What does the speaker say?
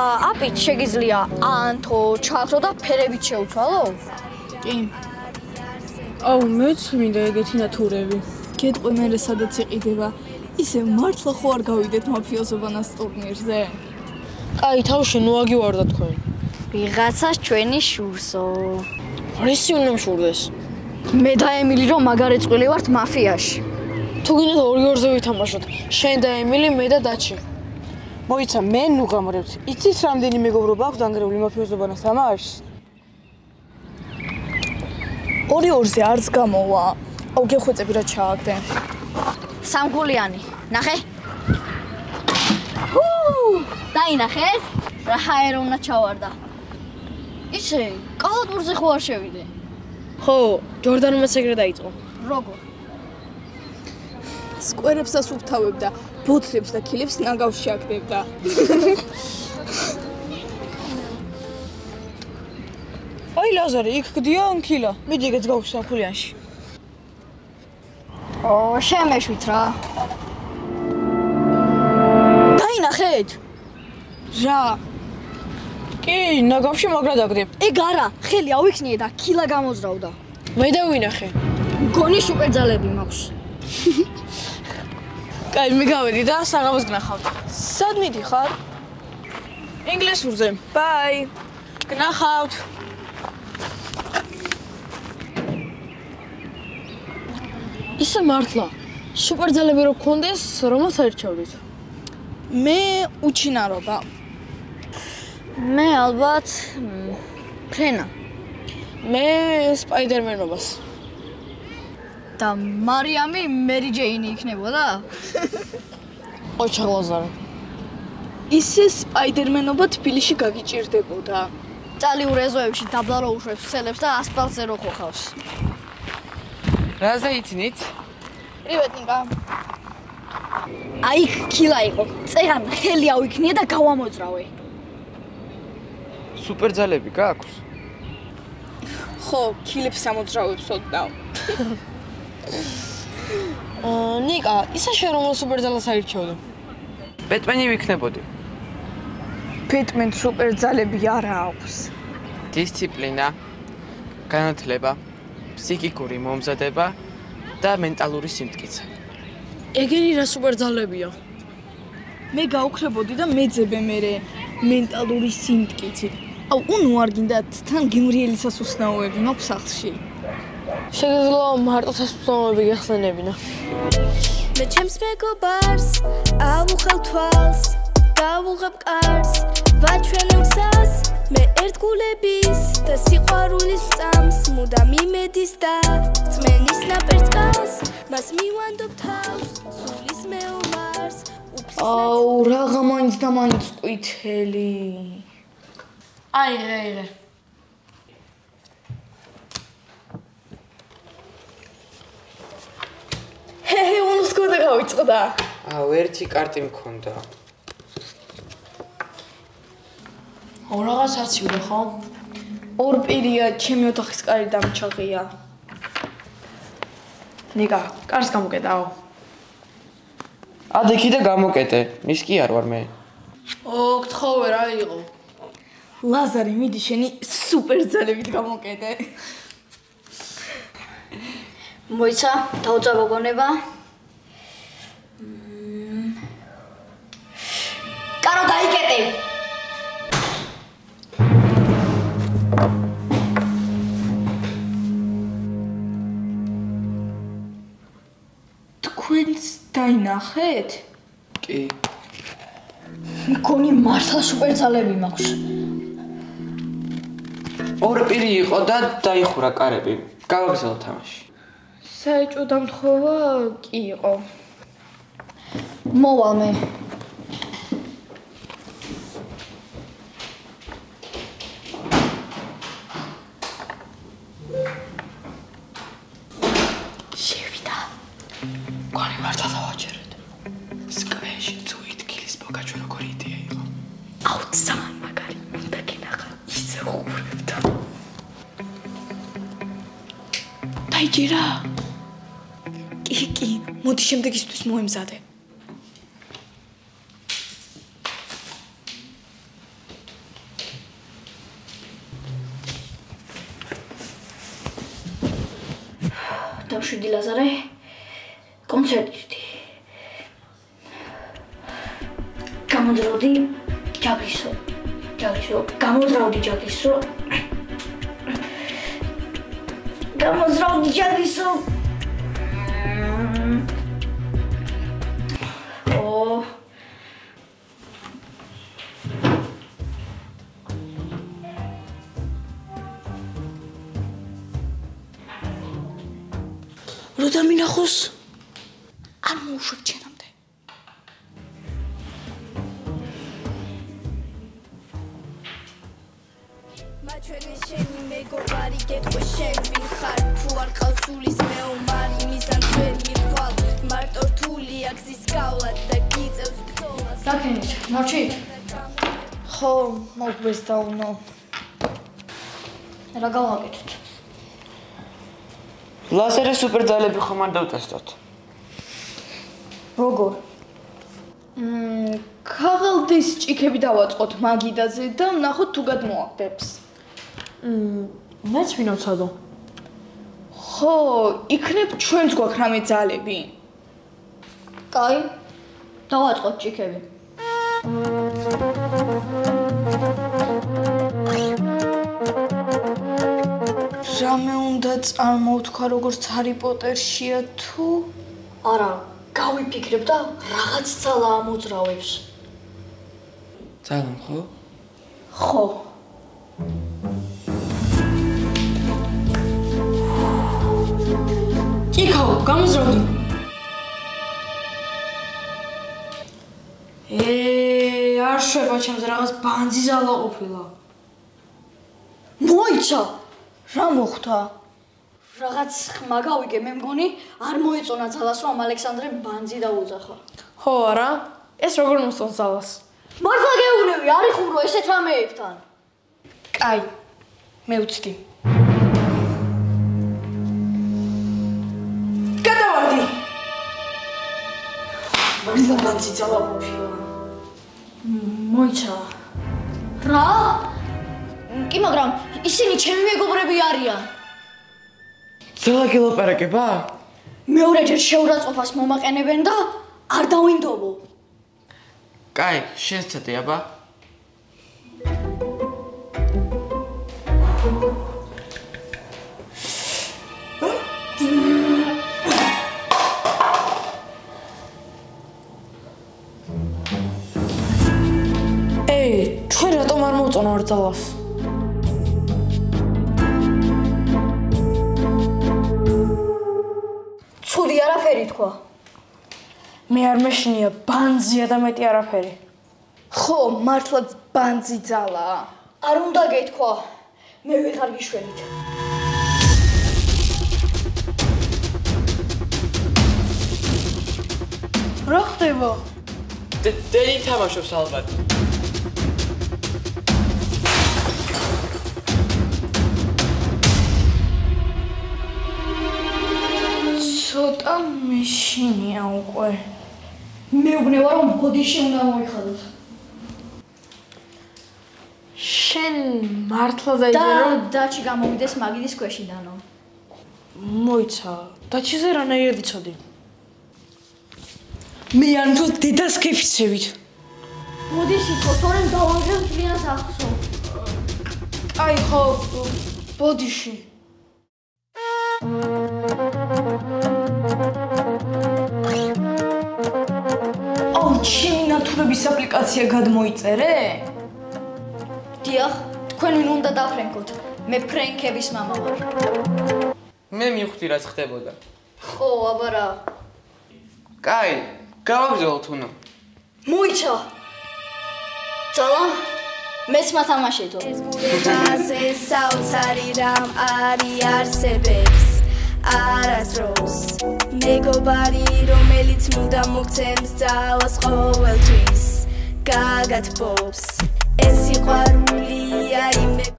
თუმცა აპით შეგიძლია ანთო, ჩაქრო და ფერებით შეუცვალო? კი. აუ, მეც მინდა ეგეთი ნათურები. გეტყვი მერე სადაც იყიდება. ისე მართლა ხო არ გავიდეთ მაფიოზობანას ტურნირზე? კაი, თავში ნუ აგივარდა თქვენ. ვიღაცას ჩვენი შურსო. რისი უნდა მშურდეს? მე და ემილი რომ მაგარი წყვილი ვართ მაფიაში. თუ გინდათ 2-2-ზე ვითამაშოთ. შენ და ემილი, მე და დაჩი. მოიცა, მე ნუ გამრევთ. იცით რამდენი მეგობრობა აქვს დანგრეული მაფიოზობანას თამაშს? 2-2-ზე არც გამოვა. აუ, გეხვეწები რა ჩააგდე. სამგულიანი. ნახე. დაინახეთ? რა ჰაერონა ჩავარდა. ისე, კალათბურთზე ხო არ შევიდე? ხო, ჯორდანმაც ეგრე დაიწყო. როგორ? სკვერებსაც უფთავებდა, ბოთლებს და ქილებს ნაგავს შეაგდებდა. აი ლაზარე, იქ გდია ანქილა. მიდი ეგეც გავხსნა სამგულიანში. შემეშვით რა. დაინახეთ? რა? კი, ნაგავში მაგრა დაგდებ. ეგ არა, ხელი ავიქნიე და ქილა გამოძრავდა. მე დავინახე. მგონი სუპერძალები მაქვს. კაი, მე გავედი და საღამოს გნახავთ. სად მიდიხარ? ინგლისურზე. ბაი. გნახავთ. ისე მართლა. სუპერძალები რო გქონდეს, რომას აირჩევდით? მე უჩინარობა. მე ალბათ ფრენა. მე სპაიდერმენობას. და მარიამი მერი ჯეინი იქნებოდა? ოჩა ლაზარე. ისე სპაიდერმენობა თბილისში გაგიჭირდებოდა. წალიურ ეზოებში დაბლა რო უშვებს სელებს და ასფალტზე რო ხოხავს. რაზე იცინით? პრივეტნიკა. აი ქილა იყო. წერან ხელი ავიქნიე და გავამოძრავე. სუპერძალები გაქვს? ხო, ქილებს ამოძრავებს ოდნავ. ნიკა, ისა შენ რომელ სუპერძალას აირჩევდი? ბეტმენი ვიქნებოდი. ბეტმენ სუპერძალები არა აქვს. დისციპლინა, განათლება, ფსიქიკური მომზადება და მენტალური სიმტკიცე. ეგენი რა სუპერძალებია? მე გაუქრებოდი და მეძებე მერე მენტალური სიმტკიცით. აუ, უნუ არ გინდათ თან გემრიელისას უსნაოები მაქვს სახლში. შეგიძლია მარტო სასწაულები გახსენებინა. მე ჩემს მეგობარს ავუხელ თვალს, დავუღებ კარს, ვაჩვენებ გზას, მე ერთგულების და სიყვარულის წამს, მუდამ იმედის და წმენის ნაპერწკალს, მას მივანდობ თავს, სულის მეომარს, აუ, რაღა მაინც და მაინც ყვითელი. აიღე. უნუს გონდა გავიწყდა. აუ, ერთი კარტი მქონდა. აუ, რაღაც არცივდა ხო? ორ პირია, ჩემი ოთახის კარი დამჩაღია. ნიკა, კარს გამოკეტაო. ადე კიდე გამოკეტე, ის კი არ ვარ მე. გთხოვე რა იყო? ლაზარი, მიდი შენი სუპერძალებით გამოკეტე. მოიცა, დავწავო გონება. კარო დაიკეტე. თქვენს დაინახეთ? კი. მგონი მართლა სუპერძალები მაქვს. ორ პირი იყო და დაიხურა კარები. გავაგზავნე თამაში. საეჭვო დამთხოვა კი იყო. მოვალ მე. შევიდა. გონი მართლა დავაჯერეთ. სკრეში წუით ქილის პოკაჩო როგორი იდეა იყო. აუ, ძალიან მაგარი. უნდა გინახა ისე ხურებდა. დაიჯერა. კი, მოდი შემდეგისთვის მოემზადე. შვიდი ლაზარე კონცერტი გამოძრავდი ჯაგისო გამოძრავდი ჯაგისო რო დამინახოს არ მოუშვებ ჩემამდე მაჩვენე შენი მეგობარი გეტყვე შენ ვინ ხარ თუ არ ყავს სულის მეომარი მიზანწვენ მიხვალ მარტო რთულია გზის გავლა და გიწევს ბრძოლას დაქენით ნორჩით ხო მოგვეს დაუნო რა გავაკეთოთ ლაზერე სუპერ ძალები ხომ არ დავტესტოთ როგორ ქაღალდის ჭიქები დავაწყოთ მაგიდაზე და ვნახოთ თუ გადმოაგდებს მეც ვინოცადო ხო იქნებ ჩვენც გვაქვს რამე ძალები კაი დავაწყოთ ჭიქები რამე უნდა წარმოვთქვა როგორც ჰარი პოტერშია თუ არა გავიფიქრებ და რაღაც ძალა ამოძრავებს ძალამ ხო ხო ჭიქაო გამოზრავდი არ შვება ჩემს რაღაც ბანძი ძალა ყოფილა მოიცა რა მოხდა რაღაც ხმა გავიგე მე მგონი არ მოეწონა ძალას რომ ალექსანდრემ ბანძი დაუძახა ხო არა ეს როგორ მოსწონს ძალას მართლა გეუბნები არ იხურო ესეთ რამეებთან კაი მე ვცდი გადავარდი მაგდა ბანძი ძალა ყოფილა მოიცა რა კი მაგრამ ისინი ჩემი მეგობრები არიან ძალა გელაპარაკება მეორეჯერ შეურაცხყოფას მომაყენებენ და არ დავინდობო კაი შენ ცეთე აბა ჩვენ რატომ არ მოვწონა არ ძალას ცუდი არაფერი თქვა მე არ მეშინია ბანძია და მეტი არაფერი ხო მართლაც ბანძი ძალაა არ უნდა გეთქვა მე ვეღარ გიშვენით რა ხდება დენი თამაშობს ალბათ ცოტა მეშინია უკვე მეუბნება რომ ბოდიში უნდა მოიხადოთ შენ მართლა და დაიჯერო დაჩი გამოვიდეს მაგიდის ქვეშიდანო მოიცა დაჩიზე რანაირად იცოდი მე არ მთვალ დედას კეფიცებით ბოდიში ხო თორემ დავანგრევ თლიანს ახსო აი ხო ბოდიში ჩემი ნათურების აპლიკაცია გადმოიწერე? დიახ, თქვენ ვინ უნდა დაფრენკოთ? მე ფრენკების მამა ვარ. მე მივხვდი რაც ხდებოდა. ხო, აბა რა. კაი, გავაგზავნოთ უნდა. მოიცა. ძალა მეც მათამაშეთო. ასე საოცარი რამ არის არსებობს არასდროს მეგობარი რომელიც მუდამ მოგცემს ძალას ყოველთვის გაგათბობს ეს სიყვარული არის